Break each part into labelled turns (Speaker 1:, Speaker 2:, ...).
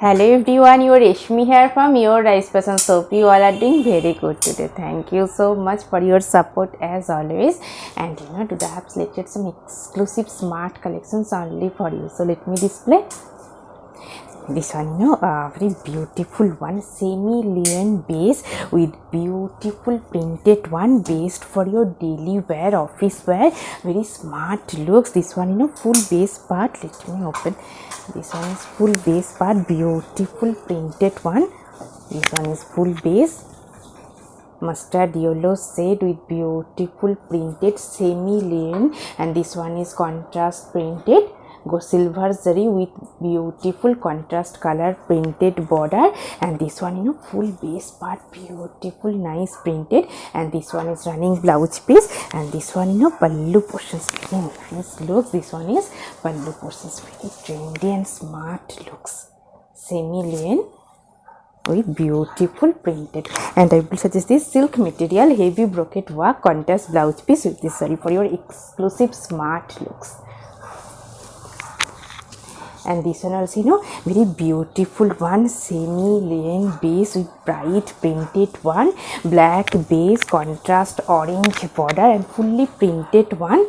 Speaker 1: Hello everyone, your Reshmi here from your Rice Passion Soap. You all are doing very good today. Thank you so much for your support as always. And today I have selected some exclusive smart collections only for you. So let me display this one. Very beautiful one, semi-linen base with beautiful printed one, based for your daily wear, office wear. Very smart looks. This one full base part. Let me open. This one is full base part, beautiful printed one. This one is full base, mustard yellow shade with beautiful printed semi-linen, and this one is contrast printed silver zari with beautiful contrast color printed border, and this one full base part, beautiful nice printed, and this one is running blouse piece, and this one pallu portions, very nice looks. This one is pallu portions, very trendy and smart looks, semi-linen with beautiful printed. And I will suggest this silk material heavy brocade work contrast blouse piece with this saree for your exclusive smart looks. And this one also very beautiful one, semi-linen base with bright printed one, black base contrast orange border, and fully printed one.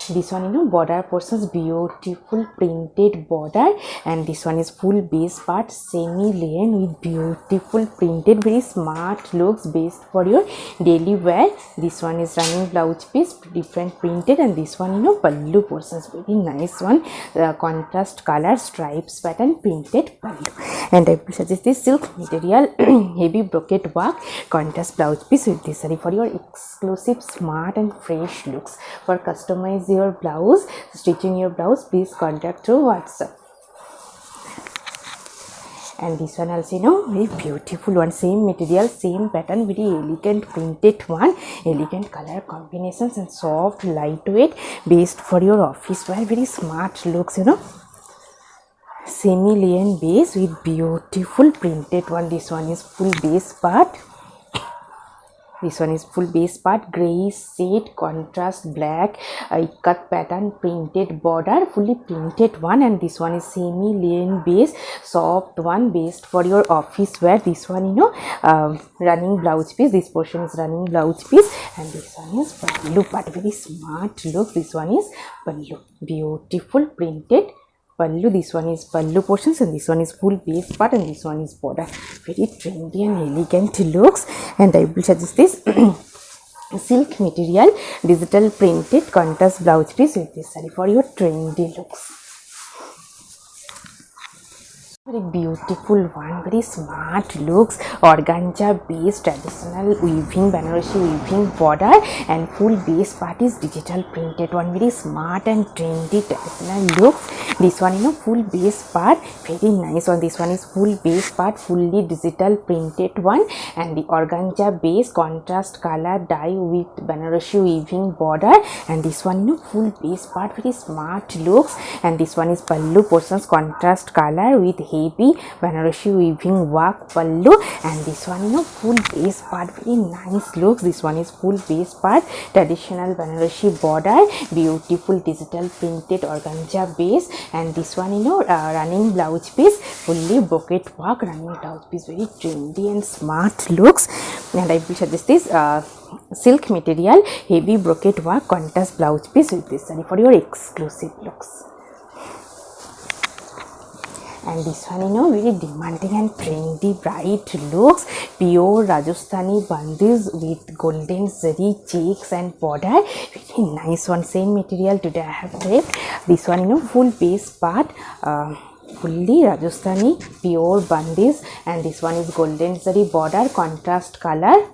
Speaker 1: This one border portions, beautiful printed border, and this one is full base part, semi-linen with beautiful printed, very smart looks, based for your daily wear. This one is running blouse piece, different printed, and this one pallu portions, very nice one, contrast color stripes pattern printed pallu. And I will suggest this silk material heavy brocade work contrast blouse piece with this saree for your exclusive smart and fresh looks. For customize your blouse, stitching your blouse, please contact through WhatsApp. And this one also very beautiful one, same material, same pattern, very elegant printed one, elegant color combinations, and soft lightweight, based for your office wear, very smart looks. Semi-linen base with beautiful printed one. This one is full base part. This one is full base part, grey shade contrast black cut pattern printed border, fully printed one, and this one is semi-linen base, soft one, based for your office wear. This one running blouse piece, this portion is running blouse piece, and this one is pallu part, very smart look. This one is pallu, beautiful printed pallu. This one is pallu portions, and this one is full base part, and this one is border, very trendy and elegant looks. And I will suggest this silk material digital printed contrast blouse piece with this saree for your trendy looks. Very beautiful one, very smart looks, organza base, traditional weaving, Banarasi weaving border, and full base part is digital printed one, very smart and trendy traditional looks. This one full base part, very nice one. This one is full base part, fully digital printed one, and the organza base contrast color dye with Banarasi weaving border, and this one full base part, very smart looks. And this one is pallu portions, contrast color with heavy Banarasi weaving work pallu, and this one full base part, very nice looks. This one is full base part, traditional Banarasi border, beautiful digital printed organza base, and this one running blouse piece, fully brocade work running blouse piece, very trendy and smart looks. And I will suggest this silk material heavy brocade work contrast blouse piece with this saree for your exclusive looks. And this one very demanding and trendy bright looks, pure Rajasthani bandis with golden zari checks and border, very nice one, same material today I have draped. This one full base part, fully Rajasthani pure bandis, and this one is golden zari border, contrast color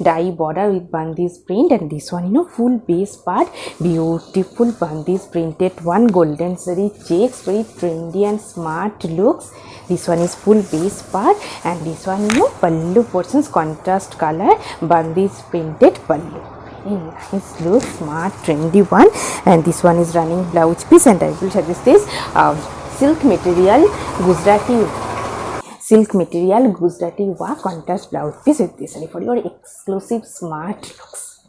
Speaker 1: dye border with bandis print, and this one full base part, beautiful bandis printed one, golden zari checks, very trendy and smart looks. This one is full base part, and this one pallu portions, contrast color bandis printed pallu, very nice look, smart trendy one. And this one is running blouse piece, and I will suggest this silk material Gujarati work contrast blouse piece with this saree for your exclusive smart looks.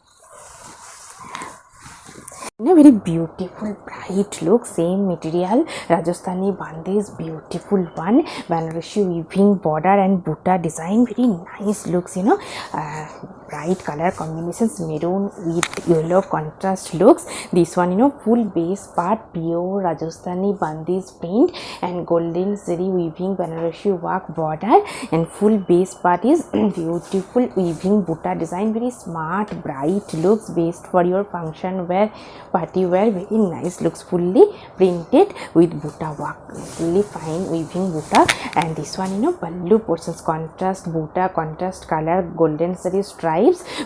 Speaker 1: Very beautiful bright look, same material, Rajasthani bandhis, beautiful one, Banarasi weaving border and butta design, very nice looks, bright color combinations, maroon with yellow contrast looks. This one, full base part, pure Rajasthani bandhis print and golden zari weaving Banarasi work border, and full base part is beautiful weaving butta design, very smart bright looks, best for your function wear, party wear, very nice looks, fully printed with butta work, really fine weaving butta. And this one, pallu portions, contrast butta, contrast color, golden zari stripes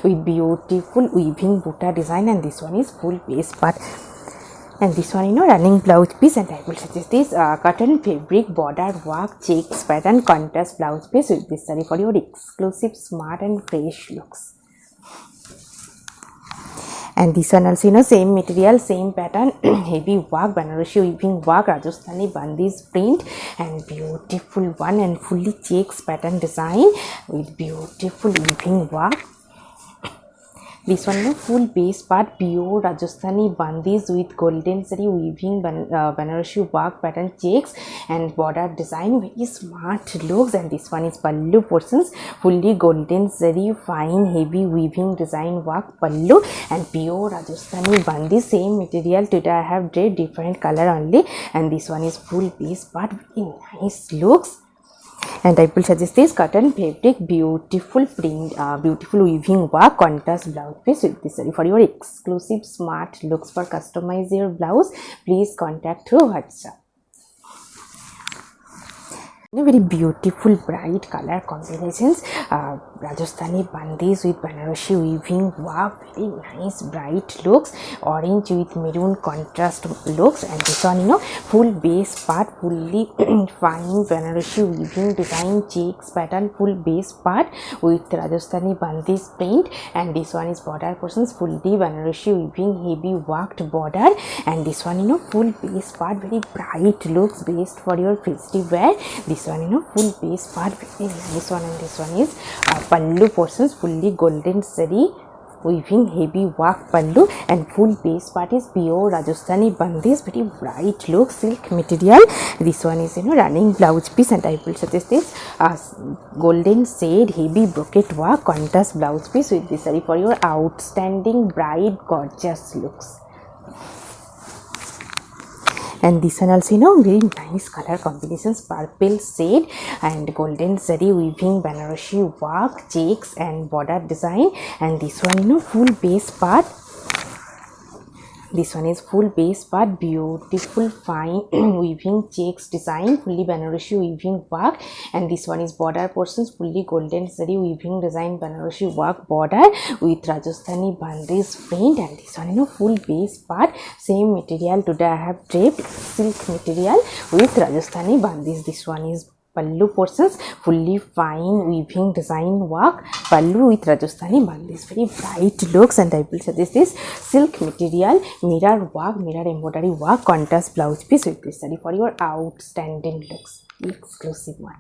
Speaker 1: with beautiful weaving butta design, and this one is full base part. And this one, running blouse piece, and I will suggest this cotton fabric border work checks pattern contrast blouse piece with this saree for your exclusive smart and fresh looks. And this one also, same material, same pattern, heavy work, Banarasi weaving work, Rajasthani bandhis print, and beautiful one, and fully checks pattern design with beautiful weaving work. This one, full base part, pure Rajasthani bandhis with golden zari weaving Banarasi work pattern checks and border design, very smart looks. And this one is pallu portions, fully golden zari fine heavy weaving design work pallu, and pure Rajasthani bandhis, same material. Today I have different color only, and this one is full base part, very nice looks. And I will suggest this cotton fabric, beautiful print, beautiful weaving work, contrast blouse piece with this saree for your exclusive smart looks. For customize your blouse, please contact through WhatsApp. Very beautiful bright color combinations, Rajasthani bandhis with Banarasi weaving work, very nice bright looks, orange with maroon contrast looks. And this one, full base part, fully fine Banarasi weaving design checks pattern, full base part with Rajasthani bandhis print. And this one is border portions, fully Banarasi weaving heavy worked border. And this one, full base part, very bright looks, best for your festive wear. This one, full base part, very nice one. And this one is pallu portions, fully golden zari weaving heavy work pallu, and full base part is pure Rajasthani bandhis, very bright look, silk material. This one is, running blouse piece, and I will suggest this golden shade heavy brocade work contrast blouse piece with this saree for your outstanding bright gorgeous looks. And this one also, very nice color combinations, purple shade and golden zari weaving Banarasi work checks and border design. And this one, full base part. This one is full base part, beautiful fine weaving checks design, fully Banarasi weaving work. And this one is border portions, fully golden zari weaving design Banarasi work border with Rajasthani bandhis print. And this one, full base part, same material. Today I have draped silk material with Rajasthani bandhis. This one is pallu portions, fully fine weaving design work pallu with Rajasthani bandhis, very bright looks. And I will suggest this silk material, mirror work, mirror embroidery work, contrast blouse piece with this saree for your outstanding looks, exclusive one.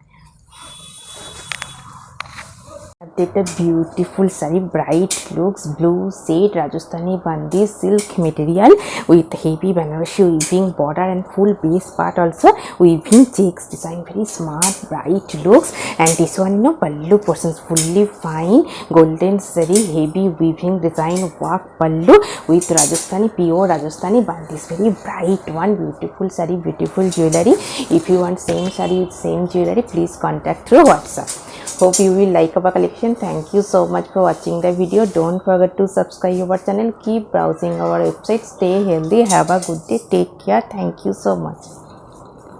Speaker 1: Updated beautiful saree, bright looks, blue shade Rajasthani bandhis silk material with heavy Banarasi weaving border and full base part also weaving checks design, very smart bright looks. And this one, pallu portions, fully fine golden zari heavy weaving design work pallu with Rajasthani pure Rajasthani bandhis, very bright one, beautiful saree, beautiful jewelry. If you want same saree with same jewelry, please contact through WhatsApp. Hope you will like our collection. Thank you so much for watching the video. Don't forget to subscribe our channel. Keep browsing our website. Stay healthy. Have a good day. Take care. Thank you so much.